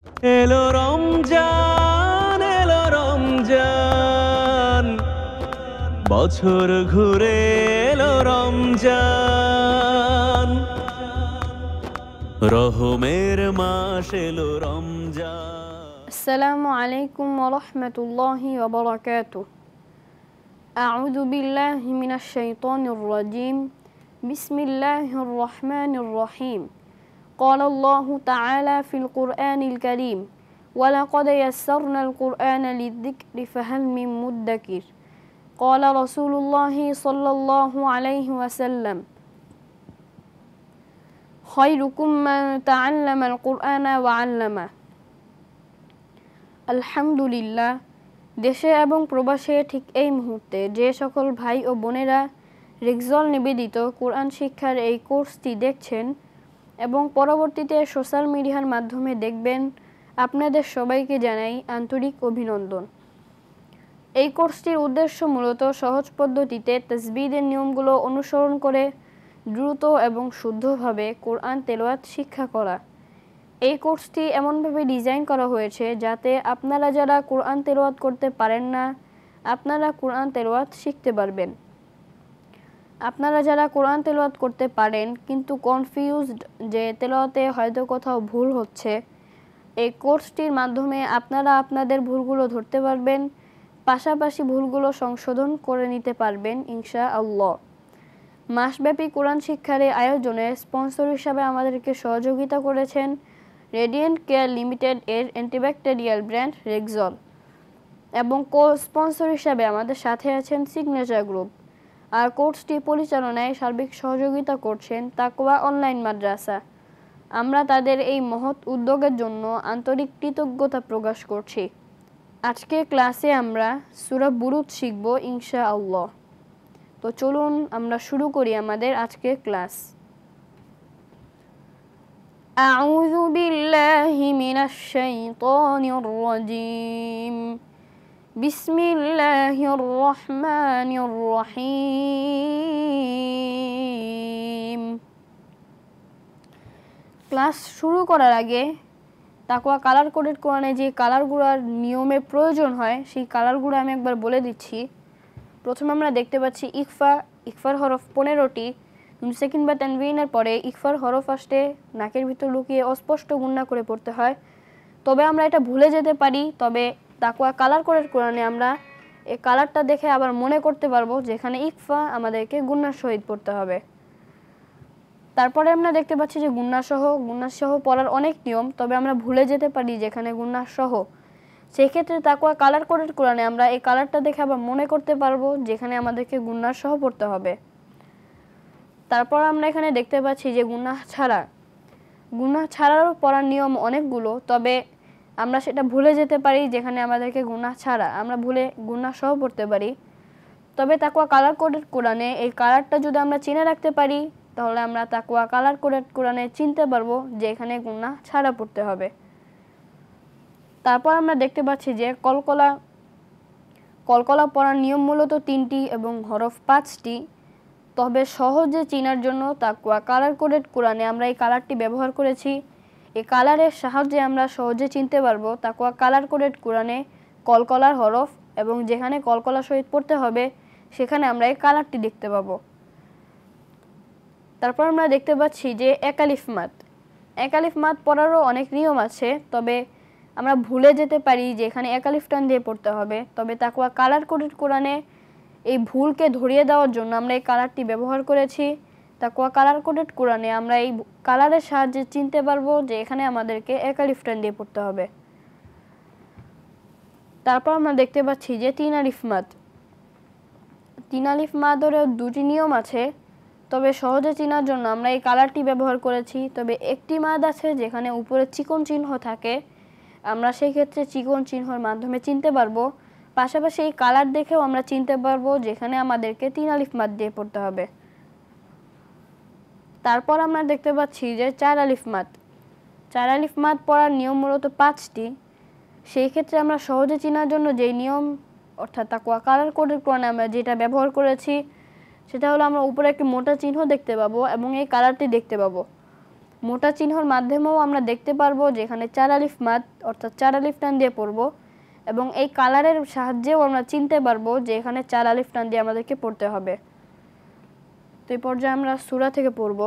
এলো রমজান, এলো রমজান, বছর ঘুরে এলো রমজান, রহমের মাস এলো রমজান। আসসালামু আলাইকুম ওয়া রাহমাতুল্লাহি ওয়া বারাকাতুহু। আউযু বিল্লাহি মিনাশ শাইতানির রাজীম। বিসমিল্লাহির রহমানির রহিম। قال الله تعالى في القرآن الكريم ولقد يسرنا القرآن للذكر فهل من مدكر قال رسول الله صلى الله عليه وسلم خيركم من تعلم القرآن وعلمه। আলহামদুলিল্লাহ, দেশে এবং প্রবাসে ঠিক এই মুহূর্তে যে সকল ভাই ও বোনেরা রেক্সল নিবেদিত কোরআন শিক্ষার এই কোর্সটি দেখছেন এবং পরবর্তীতে সোশ্যাল মিডিয়ার মাধ্যমে দেখবেন, আপনাদের সবাইকে জানাই আন্তরিক অভিনন্দন। এই কোর্সটির উদ্দেশ্য মূলত সহজ পদ্ধতিতে তাসবিহের নিয়মগুলো অনুসরণ করে দ্রুত এবং শুদ্ধভাবে কোরআন তেলাওয়াত শিক্ষা করা। এই কোর্সটি এমনভাবে ডিজাইন করা হয়েছে যাতে আপনারা যারা কোরআন তেলাওয়াত করতে পারেন না, আপনারা কোরআন তেলাওয়াত শিখতে পারবেন। আপনারা যারা কোরআন তেলাওয়াত করতে পারেন কিন্তু কনফিউজড যে তেলাওয়াতে হয়তো কোথাও ভুল হচ্ছে, এই কোর্সটির মাধ্যমে আপনারা আপনাদের ভুলগুলো ধরতে পারবেন, পাশাপাশি ভুলগুলো সংশোধন করে নিতে পারবেন ইনশাআল্লাহ। মাসব্যাপী কোরআন শিক্ষার এই আয়োজনে স্পন্সর হিসাবে আমাদেরকে সহযোগিতা করেছেন রেডিয়েন্ট কেয়ার লিমিটেড এর অ্যান্টিব্যাকটেরিয়াল ব্র্যান্ড রেক্সল, এবং কো স্পন্সর হিসাবে আমাদের সাথে আছেন সিগনেচার গ্রুপ। আর কোর্সটি পরিচালনায় সার্বিক সহযোগিতা করছেন তাকওয়া অনলাইন মাদ্রাসা। আমরা তাদের এই মহৎ উদ্যোগের জন্য আন্তরিক কৃতজ্ঞতা প্রকাশ করছি। আজকে ক্লাসে আমরা সূরা বুরুজ শিখব ইনশাআল্লাহ। তো চলুন আমরা শুরু করি আমাদের আজকের ক্লাস। আউযু বিল্লাহি মিনাশ শাইতানির রাজীম। বিসমিল্লাহির রহমানির রহিম। ক্লাস শুরু করার আগে তাকওয়া কালার কোডেড কোরআনে যে কালারগুলোর নিয়মের প্রয়োজন হয় সেই কালারগুলো আমি একবার বলে দিচ্ছি। প্রথমে আমরা দেখতে পাচ্ছি ইকফার হরফ 15টি। নুন সাকিন বা তানবিনের পরে ইকফার হরফ আসলে নাকের ভিতর লুকিয়ে অস্পষ্ট গুণনা করে পড়তে হয়। তবে আমরা এটা ভুলে যেতে পারি, তবে তাকওয়া কালার কোডেড কোরআনে আমরা এই কালারটা দেখে আবার মনে করতে পারবো যেখানে ইকফা আমাদেরকে গুণনার সহিত পড়তে হবে। তারপরে আমরা দেখতে পাচ্ছি যে গুণনাসহ পড়ার অনেক নিয়ম, তবে আমরা ভুলে যেতে পারি যেখানে গুণনাসহ। সেই ক্ষেত্রে তাকওয়া কালার কোডেড কোরআনে আমরা এই কালারটা দেখে আবার মনে করতে পারবো যেখানে আমাদেরকে গুণনাসহ পড়তে হবে। তারপর আমরা এখানে দেখতে পাচ্ছি যে গুণনা ছাড়ারও পড়ার নিয়ম অনেকগুলো, তবে আমরা সেটা ভুলে যেতে পারি যেখানে আমাদেরকে গুণনা ছাড়া আমরা ভুলে গুণনাসহ পড়তে পারি। তবে তাকওয়া কালার কোডেড কোরআনে এই কালারটা যদি আমরা চিনে রাখতে পারি তাহলে আমরা তাকওয়া কালার কোডেড কোরআনে চিনতে পারবো যে এখানে গুণনা ছাড়া পড়তে হবে। তারপর আমরা দেখতে পাচ্ছি যে কলকলা পড়ার নিয়ম মূলত 3টি এবং হরফ 5টি, তবে সহজে চেনার জন্য তাকওয়া কালার কোডেড কোরআনে আমরা এই কালারটি ব্যবহার করেছি। এই কালারের সাহায্যে আমরা সহজে চিনতে পারবো তাকওয়া কালার কোডেড কোরআনে কলকলার হরফ, এবং যেখানে কলকলা সহিত পড়তে হবে সেখানে আমরা এই কালারটি দেখতে পাবো। তারপর আমরা দেখতে পাচ্ছি যে এক আলিফ মাদ পড়ারও অনেক নিয়ম আছে, তবে আমরা ভুলে যেতে পারি যে এখানে এক আলিফ টান দিয়ে পড়তে হবে। তবে তাকওয়া কালার কোডেড কোরআনে এই ভুলকে ধরিয়ে দেওয়ার জন্য আমরা এই কালারটি ব্যবহার করেছি। তাকওয়া কালার কোডেড কোরআনে আমরা এই কালারের সাহায্যে চিনতে পারবো যে এখানে আমাদেরকে এক আলিফ টান দিয়ে পড়তে হবে। তারপর আমরা দেখতে পাচ্ছি যে তিন আলিফ মাদেরও 2টি নিয়ম আছে, তবে সহজে চেনার জন্য আমরা এই কালারটি ব্যবহার করেছি। তবে একটি মাদ আছে যেখানে উপরে চিকন চিহ্ন থাকে, আমরা সেই ক্ষেত্রে চিকন চিহ্নের মাধ্যমে চিনতে পারবো। পাশাপাশি এই কালার দেখেও আমরা চিনতে পারবো যেখানে আমাদেরকে 3 আলিফ মাদ দিয়ে পড়তে হবে। তারপর আমরা দেখতে পাচ্ছি যে 4 আলিফ মাদ পড়ার নিয়ম মূলত 5টি। সেই ক্ষেত্রে আমরা সহজে চেনার জন্য যেই নিয়ম অর্থাৎ তাকওয়া কালার কোডেড কোরআনে আমরা যেটা ব্যবহার করেছি সেটা হলো আমরা উপরে একটি মোটা চিহ্ন দেখতে পাবো এবং এই কালারটি দেখতে পাবো। মোটা চিহ্নর মাধ্যমেও আমরা দেখতে পারবো যে এখানে 4 আলিফ মাদ অর্থাৎ 4 আলিফ টান দিয়ে পড়ব এবং এই কালারের সাহায্যেও আমরা চিনতে পারবো যে এখানে 4 আলিফ টান দিয়ে আমাদেরকে পড়তে হবে। তো এই পর্যায়ে আমরা সূরা থেকে পড়ব।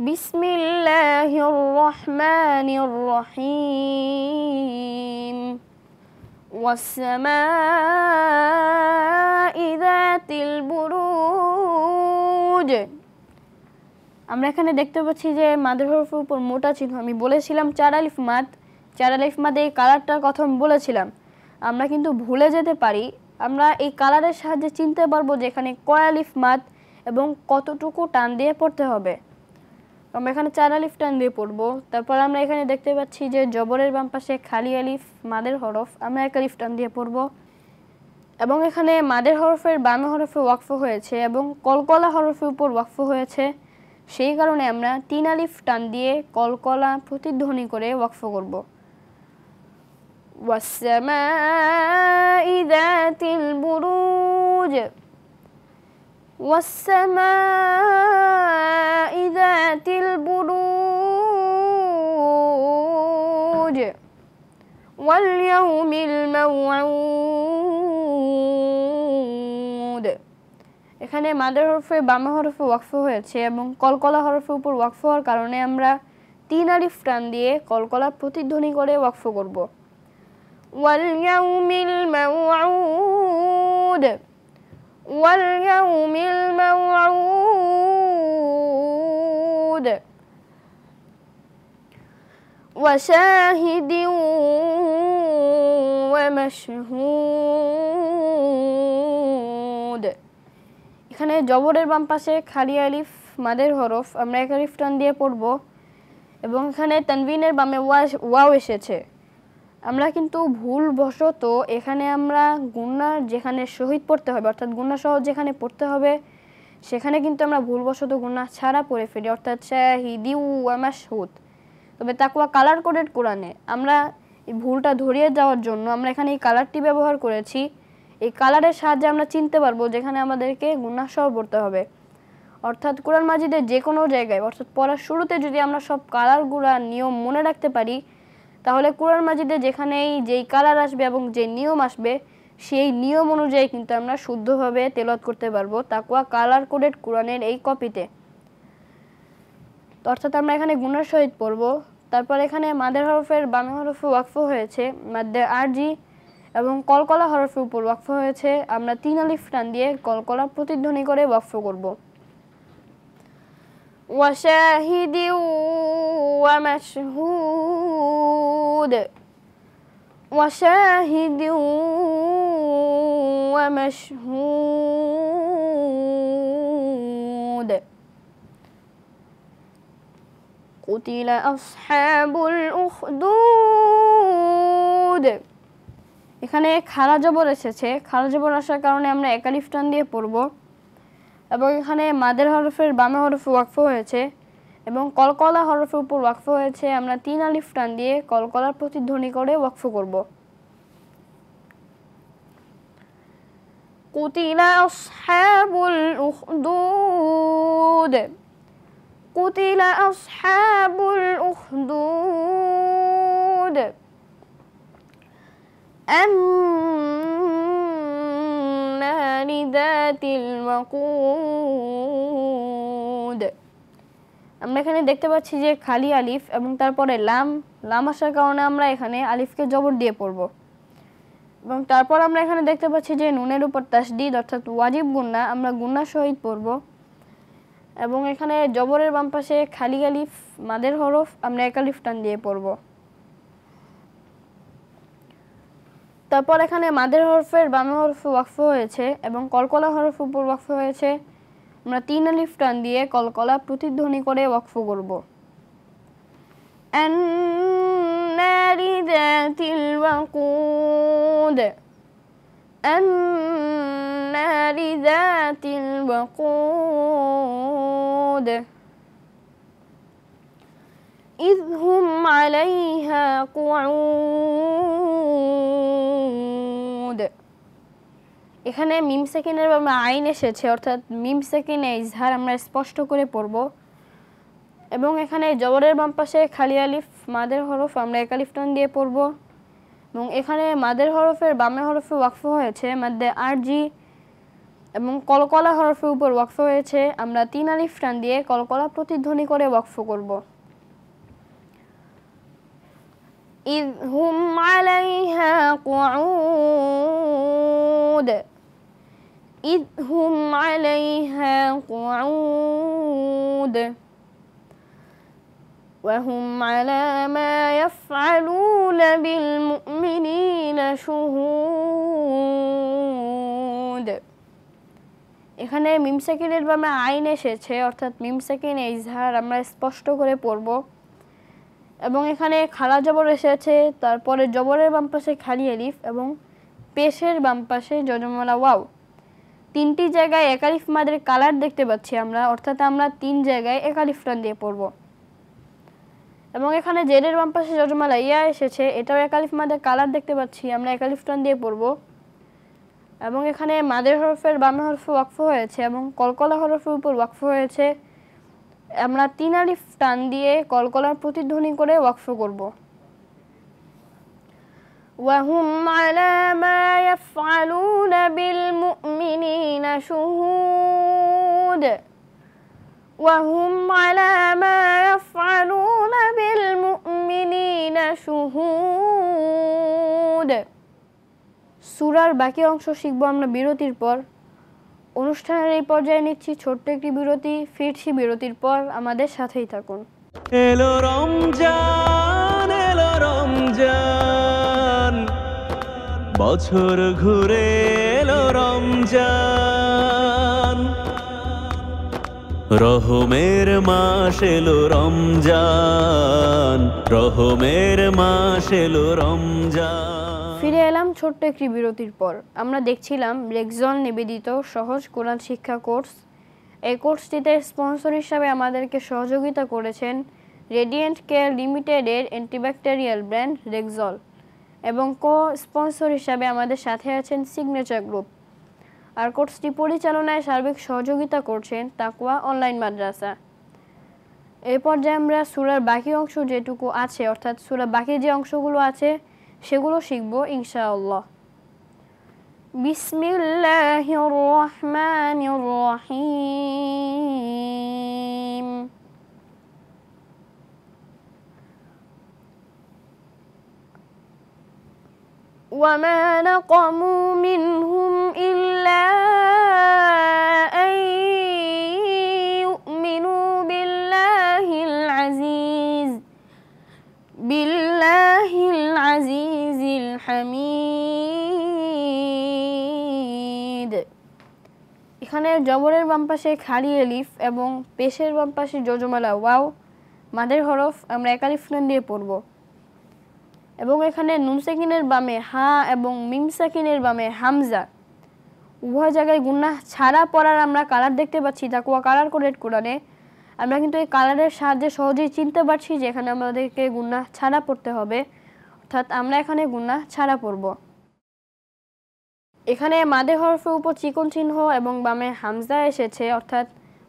বিসমিল্লাহির রহমানির রহিম ওয়াস-সামাই যাতিল বুরুজ। আমরা এখানে দেখতে পাচ্ছি যে মাদের হরফের উপর মোটা চিহ্ন। আমি বলেছিলাম 4 আলিফ মাদ, 4 আলিফ মাদে এই কালারটার কথা আমি বলেছিলাম। আমরা কিন্তু ভুলে যেতে পারি, আমরা এই কালারের সাহায্যে চিনতে পারবো যে এখানে কয় আলিফ মাদ এবং কতটুকু টান দিয়ে পড়তে হবে। আমরা এখানে 4 আলিফ টান দিয়ে পড়বো। তারপর আমরা এখানে দেখতে পাচ্ছি যে জবরের বাম পাশে খালি আলিফ মাদের হরফ, আমরা 1 আলিফ টান দিয়ে পড়বো এবং এখানে মাদের হরফের বাম হরফে ওয়াকফ হয়েছে এবং কলকলা হরফের উপর ওয়াকফ হয়েছে, সেই কারণে আমরা 3 আলিফ টান দিয়ে কলকলা প্রতিধ্বনি করে ওয়াকফ করব। ওয়াস-সামাই যাতিল বুরুজ ওয়াস-সামাই যাতিল বুরুজ ওয়াল ইয়াউমিল মাউউদ। এখানে মাদের হরফে বাম হরফে ওয়াকফ হয়েছে এবং কলকলা হরফের উপর ওয়াকফ হওয়ার কারণে আমরা 3 আলিফ টান দিয়ে কলকলা প্রতিধ্বনি করে ওয়াকফ করব। ওয়াল ইয়াউমিল মাউউদ ওয়াল ইয়াউমিল মাউউদ ওয়া শাহিদিন ওয়া মাশহুদ। এখানে জবরের বাম পাশে খালি আলিফ মাদের হরফ, আমরা 1 আলিফ টান দিয়ে পড়ব এবং এখানে তানবিনের বামে ওয়াও এসেছে। আমরা কিন্তু ভুলবশত এখানে আমরা গুন্নার যেখানে শহীদ পড়তে হবে অর্থাৎ গুন্না সহ যেখানে পড়তে হবে সেখানে কিন্তু আমরা ভুলবশত গুন্না ছাড়া পড়ে ফেলি অর্থাৎ শাহিদি ওয়া মাশহুদ। তবে তাকওয়া কালার কোডেড কোরআনে আমরা এই ভুলটা ধরিয়ে যাওয়ার জন্য আমরা এখানে এই কালারটি ব্যবহার করেছি। এই কালারের সাহায্যে আমরা চিনতে পারবো যেখানে আমাদেরকে গুন্না সহ পড়তে হবে। অর্থাৎ কোরআন মাজিদের যে কোনো জায়গায় অর্থাৎ পড়ার শুরুতে যদি আমরা সব কালারগুলো নিয়ম মনে রাখতে পারি তাহলে কোরআন মাজিদে যেখানেই যেই কালার আসবে এবং যে নিয়ম আসবে সেই নিয়ম অনুযায়ী কিন্তু আমরা শুদ্ধভাবে তেলাওয়াত করতে পারবো তাকওয়া কালার কোডেড কোরআনের এই কপিতে। অর্থাৎ আমরা এখানে গুনার সহিত পড়ব। তারপর এখানে মাদের হরফের বামে হরফে ওয়াকফ হয়েছে, মাদ্দে আরজি এবং কলকলা হরফের উপর ওয়াকফ হয়েছে, আমরা 3 আলিফ টান দিয়ে কলকলা প্রতিধ্বনি করে ওয়াকফ করব। ওয়া শাহিদিন ওয়া মাশহুদ ওয়া শাহিদিন ওয়া মাশহুদ কুতিলা আসহাবুল উখদুদ। এখানে খাড়া জবর এসেছে, খাড়া জবর আসার কারণে আমরা 1 আলিফ টান দিয়ে পড়ব এবং এখানে মাদের হরফের বামে হরফে ওয়াকফ হয়েছে এবং কলকলা হরফের উপর ওয়াকফ হয়েছে, আমরা 3 আলিফ টান দিয়ে কলকলার প্রতিধ্বনি করে ওয়াকফ করব। কুতিলা আসহাবুল উখদুদ কুতিলা আসহাবুল উখদুদ আন্নারি যাতিল ওয়াকুদ। আমরা এখানে দেখতে পাচ্ছি যে খালি আলিফ এবং তারপরে লাম আসার কারণে আমরা এখানে আলিফকে জবর দিয়ে পড়ব এবং তারপর আমরা এখানে দেখতে পাচ্ছি যে নুনের উপর তাসদিদ অর্থাৎ ওয়াজিব গুন্না, আমরা গুন্না সহিত পড়ব এবং এখানে জবরের বাম পাশে খালি আলিফ মাদের হরফ, আমরা 1 আলিফ টান দিয়ে পড়ব। তারপর এখানে মাদের হরফের বামে হরফে ওয়াকফ হয়েছে এবং কলকলা হরফের উপর ওয়াকফ হয়েছে, আমরা 3 আলিফ টান দিয়ে কলকলা প্রতিধ্বনি করে ওয়াকফ করব। আন্নারি যাতিল ওয়াকুদ আন্নারি যাতিল ওয়াকুদ إذ هم عليها قعود। এখানে মিম সেকিনের বামে আইন এসেছে, অর্থাৎ মিম সেকিনে ইজহার আমরা স্পষ্ট করে পড়ব। এবং এখানে জবরের বাম পাশে খালি আলিফ মাদের হরফ আমরা এক আলিফ টান দিয়ে পড়ব। এবং এখানে মাদের হরফের বামে হরফে ওয়াকফ হয়েছে মাদ্দে আরজি, এবং কলকলা হরফের উপর ওয়াকফ হয়েছে, আমরা 3 আলিফ টান দিয়ে কলকলা প্রতিধ্বনি করে ওয়াকফ করব। إذ هم عليها قعود إذ هم عليها قعود وهم على ما يفعلون بالمؤمنين شهود। এখানে মিম সেকিনের বামে আইন এসেছে, অর্থাৎ মিম সেকিনে ইজহার আমরা স্পষ্ট করে পড়ব। এবং এখানে খালা জবর এসেছে, তারপরে জবরের বাম পাশে খালি আলিফ এবং পেশের বাম পাশে যজমওয়ালা ওয়াও। 3টি জায়গায় এক আলিফ মাদের কালার দেখতে পাচ্ছি আমরা, অর্থাৎ আমরা 3 জায়গায় এক আলিফ টান দিয়ে পড়ব। এবং এখানে জেরের বাম পাশে যজমওয়ালা ইয়া এসেছে, এটাও এক আলিফ মাদের কালার দেখতে পাচ্ছি, আমরা এক আলিফ টান দিয়ে পড়ব। এবং এখানে মাদের হরফের বামে হরফে ওয়াকফ হয়েছে এবং কলকলা হরফের উপর ওয়াকফ হয়েছে, আমরা 3 আলিফ টান দিয়ে কলকলার প্রতিধ্বনি করে ওয়াকফ করব। وهم على ما يفعلون بالمؤمنين شهود وهم على ما يفعلون بالمؤمنين شهود। সূরার বাকি অংশ শিখব আমরা বিরতির পর। অনুষ্ঠানের এই পর্যায়ে নিচ্ছি ছোট্ট একটি বিরতি, ফিরছি বিরতির পর, আমাদের সাথেই থাকুন। এলো রমজান, এলো রমজান, বছর ঘুরে এলো রমজান, রহমের মাস এলো রমজান, রহমের মাস এলো রমজান। ফিরে এলাম ছোট্ট একটি বিরতির পর। আমরা দেখছিলাম রেক্সল নিবেদিত সহজ কোরআন শিক্ষা কোর্স। এই কোর্সটিতে স্পন্সর হিসাবে আমাদেরকে সহযোগিতা করেছেন রেডিয়েন্ট কেয়ার লিমিটেডের অ্যান্টিব্যাকটেরিয়াল ব্র্যান্ড রেক্সল, এবং কো স্পন্সর হিসাবে আমাদের সাথে আছেন সিগনেচার গ্রুপ। আর কোর্সটি পরিচালনায় সার্বিক সহযোগিতা করছেন তাকওয়া অনলাইন মাদ্রাসা। এই পর্যায়ে আমরা সূরার বাকি অংশ যেটুকু আছে, অর্থাৎ সূরার বাকি যে অংশগুলো আছে সেগুলো শিখব ইনশাআল্লাহ। বিসমিল্লাহির রহমানির রহিম। وما نقموا منهم إلا أن يؤمنوا بالله العزيز الحميد। এখানে জবরের বাম পাশে খালি আলিফ এবং পেশের বাম পাশে যজমওয়ালা ওয়াও মাদের হরফ আমরা এক আলিফ টান দিয়ে পড়ব। এবং এখানে নুন সাকিনের বামে হা এবং মিম সাকিনের বামে হামজা, উভয় জায়গায় গুন্নাহ ছাড়া পড়ার আমরা কালার দেখতে পাচ্ছি তাকওয়া কালার কোডেড কোরআনে। আমরা কিন্তু এই কালারের সাহায্যে সহজেই চিনতে পারছি যে এখানে আমাদেরকে গুন্নাহ ছাড়া পড়তে হবে, অর্থাৎ আমরা এখানে গুন্নাহ ছাড়া পড়ব। এখানে মাদে হরফের উপর চিকন চিহ্ন এবং বামে হামজা এসেছে, অর্থাৎ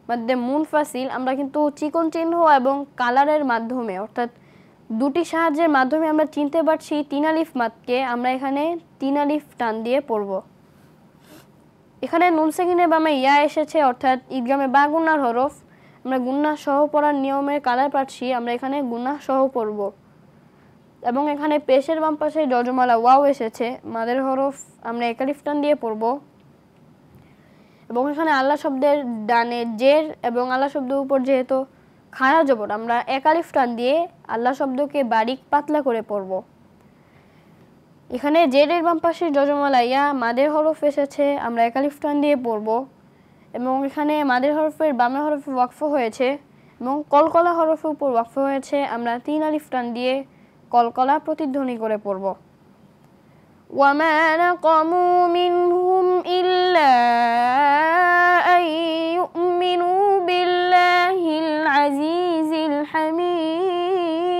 মাদ্দে মুনফাসিল। আমরা কিন্তু চিকন চিহ্ন এবং কালারের মাধ্যমে, অর্থাৎ দুটি সাহায্যের মাধ্যমে আমরা চিনতে পারছি 3 আলিফ মাদকে আমরা এখানে 3 আলিফ টান দিয়ে পড়ব। এখানে নুন সাকিনের বামে ইয়া এসেছে, অর্থাৎ ঈদগামে বা গুন্নার হরফ। আমরা গুন্নাহ সহ পড়ার নিয়মের কালার পাচ্ছি, আমরা এখানে গুন্নাহ সহ পড়ব। এবং এখানে পেশের বাম পাশে যজমওয়ালা ওয়াও এসেছে, মাদের হরফ আমরা এক আলিফ টান দিয়ে পড়ব। এবং এখানে আল্লাহ শব্দের ডানে জের এবং আল্লাহ শব্দের উপর যেহেতু খাড়া জবর, আমরা এক আলিফ টান দিয়ে আল্লাহ শব্দকে বারিক পাতলা করে পড়ব। এখানে জেরের বাম পাশে যজমওয়ালা ইয়া মাদের হরফ এসেছে, আমরা এক আলিফ টান দিয়ে পড়ব। এবং এখানে মাদের হরফের বামে হরফে ওয়াকফ হয়েছে এবং কলকলা হরফের উপর ওয়াকফ হয়েছে, আমরা 3 আলিফ টান দিয়ে কলকলা প্রতিধ্বনি করে পড়ব। ওয়ামা নাকামু মিনহুম ইল্লা আন ইউমিনু বিল্লাহিল আজিজিল হামিদ।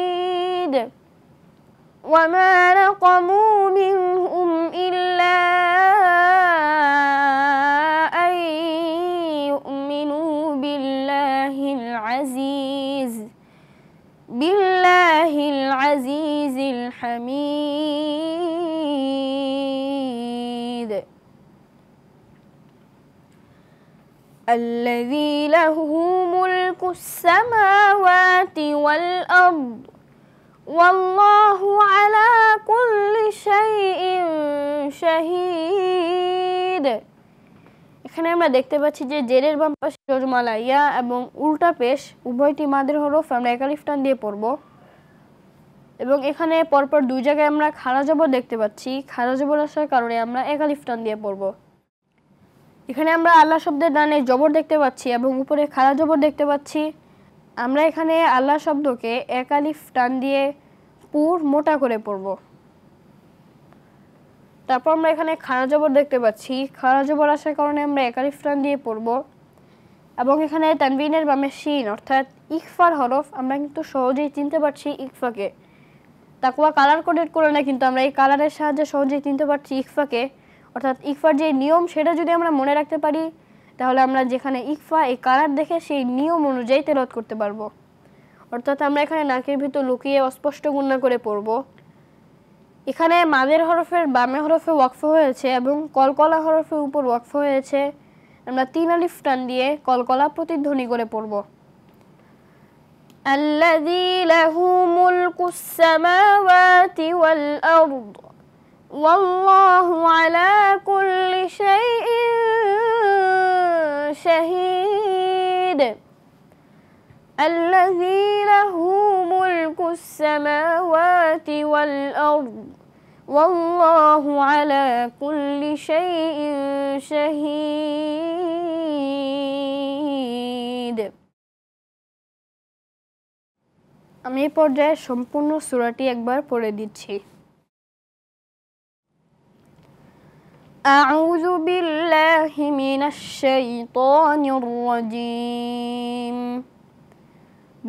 ওয়ামা নাকামু মিনহুম ইল্লা العزيز الحميد الذي له ملك السماوات والأرض والله على كل شيء شهيد। এখানে আমরা দেখতে পাচ্ছি যে জেরের বাম পাশে জজমালা ইয়া এবং উল্টা পেশ উভয়টি মাদের হরফ আমরা এক আলিফ টান দিয়ে পড়ব এবং এখানে পরপর দুই জায়গায় আমরা খাড়া জবর দেখতে পাচ্ছি। খাড়া জবর আসার কারণে আমরা এক আলিফ টান দিয়ে পড়ব। এখানে আমরা আল্লাহ শব্দের ডানে জবর দেখতে পাচ্ছি এবং উপরে খাড়া জবর দেখতে পাচ্ছি। আমরা এখানে আল্লাহ শব্দকে এক আলিফ টান দিয়ে পুর মোটা করে পড়ব। তারপর আমরা এখানে খাড়া জবর দেখতে পাচ্ছি। খাড়া জবর আসার কারণে আমরা এক আলিফ টান দিয়ে পড়ব এবং এখানে তানবিনের বামে শিন অর্থাৎ ইকফার হরফ আমরা কিন্তু সহজেই চিনতে পারছি ইকফাকে। তাকওয়া কালার কোডেড করে না, কিন্তু আমরা এই কালারের সাহায্যে সহজেই চিনতে পারছি ইকফাকে। অর্থাৎ ইকফার যে নিয়ম সেটা যদি আমরা মনে রাখতে পারি তাহলে আমরা যেখানে ইকফা এই কালার দেখে সেই নিয়ম অনুযায়ী তেলাওয়াত করতে পারবো। অর্থাৎ আমরা এখানে নাকের ভিতর লুকিয়ে অস্পষ্ট গুণনা করে পড়ব। এখানে মাদের হরফের বামে হরফে ওয়াকফ হয়েছে এবং কলকলা হরফের উপর ওয়াকফ হয়েছে। আমরা তিন আলিফ টান দিয়ে কলকলা প্রতিধ্বনি করে পড়ব। আল্লাযী লাহু মুলকুস সামাওয়াতি ওয়াল আরদ ওয়াল্লাহু আলা কুল্লি শাইইন শাহীদ الذي له ملك السماوات والأرض والله على كل شيء شهيد। আমি এই পর্যায়ে সম্পূর্ণ সূরাটি একবার পড়ে দিচ্ছি। أعوذ بالله من الشيطان الرجيم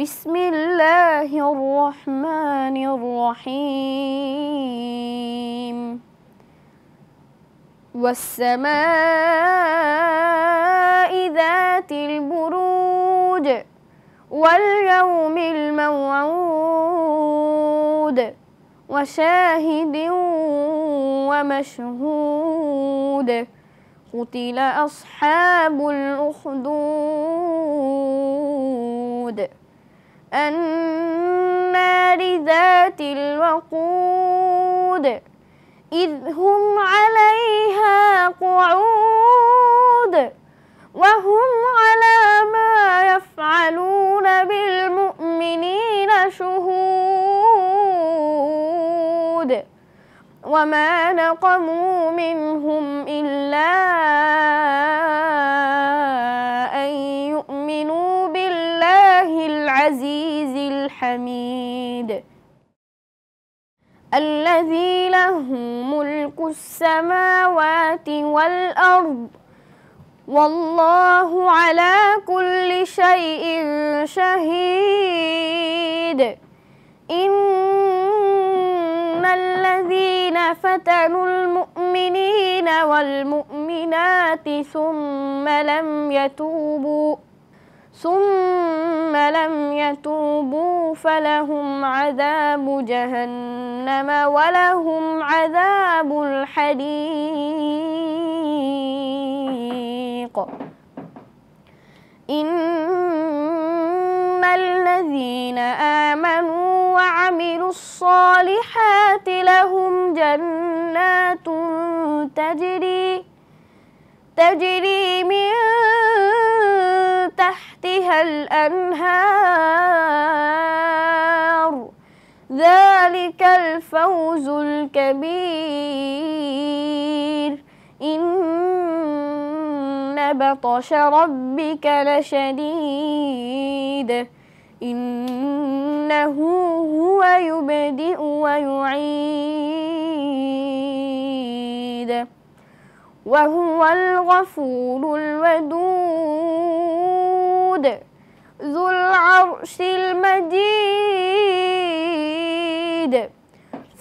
بسم الله الرحمن الرحيم والسماء ذات البروج واليوم الموعود وشاهد ومشهود قتل أصحاب الأخدود النار ذات الوقود إذ هم عليها قعود وهم على ما يفعلون بالمؤمنين شهود وما نقموا منهم إلا أن يؤمنوا بالله العزيز الحميد الذي له ملك السماوات والأرض والله على كل شيء شهيد إن الذين فتنوا المؤمنين والمؤمنات ثم لم يتوبوا فلهم عذاب جهنم ولهم عذاب الحريق إن الذين آمنوا وعملوا الصالحات لهم جنات تجري من تحتها الأنهار ذلك الفوز الكبير إن بطش ربك لشديد إنه هو يبدئ ويعيد وهو الغفور الودود ذو العرش المجيد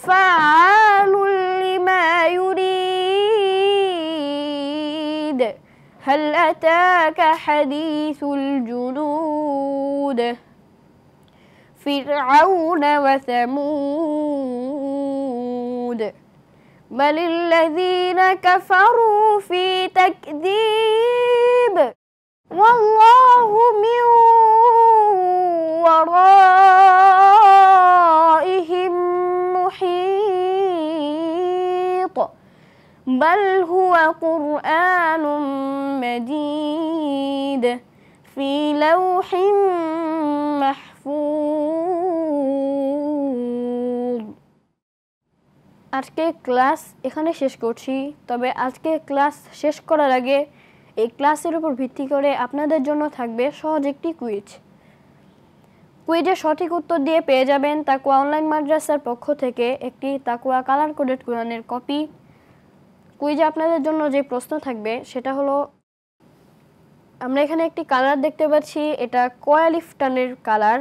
فعال لما يريد هل أتاك حديث الجنود فرعون وثمود بل الذين كفروا في تكذيب والله من ورائهم محيط بل هو قرآن مجيد في لوح محفوظ। আজকে ক্লাস এখানে শেষ করছি। তবে আজকে ক্লাস শেষ করার আগে এই ক্লাসের উপর ভিত্তি করে আপনাদের জন্য থাকবে সহজ একটি কুইজ। কুইজের সঠিক উত্তর দিয়ে পেয়ে যাবেন তাকওয়া অনলাইন মাদ্রাসার পক্ষ থেকে একটি তাকওয়া কালার কোডেড কোরআনের কপি। কুইজে আপনাদের জন্য যে প্রশ্ন থাকবে সেটা হলো, আমরা এখানে একটি কালার দেখতে পাচ্ছি, এটা কয়ালিফ টানের কালার।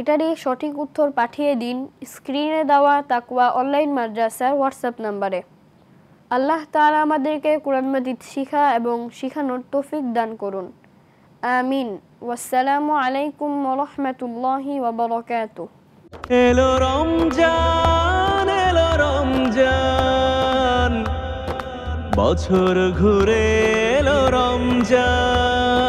এটারই সঠিক উত্তর পাঠিয়ে দিন স্ক্রিনে দেওয়া তাকওয়া অনলাইন মাদ্রাসার হোয়াটসঅ্যাপ নাম্বারে। আল্লাহ তাআলা আমাদেরকে কোরআন মাজিদ শিখা এবং শিখানোর তৌফিক দান করুন, আমিন। ওয়াসসালামু আলাইকুম ওয়া রাহমাতুল্লাহি ওয়া বারাকাতুহু। এলো রমজান, এলো রমজান, বছর ঘুরে এলো রমজান,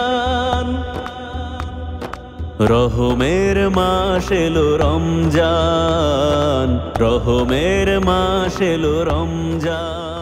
রহমের মাস এলো রমজান, রহমের মাস এলো রমজান।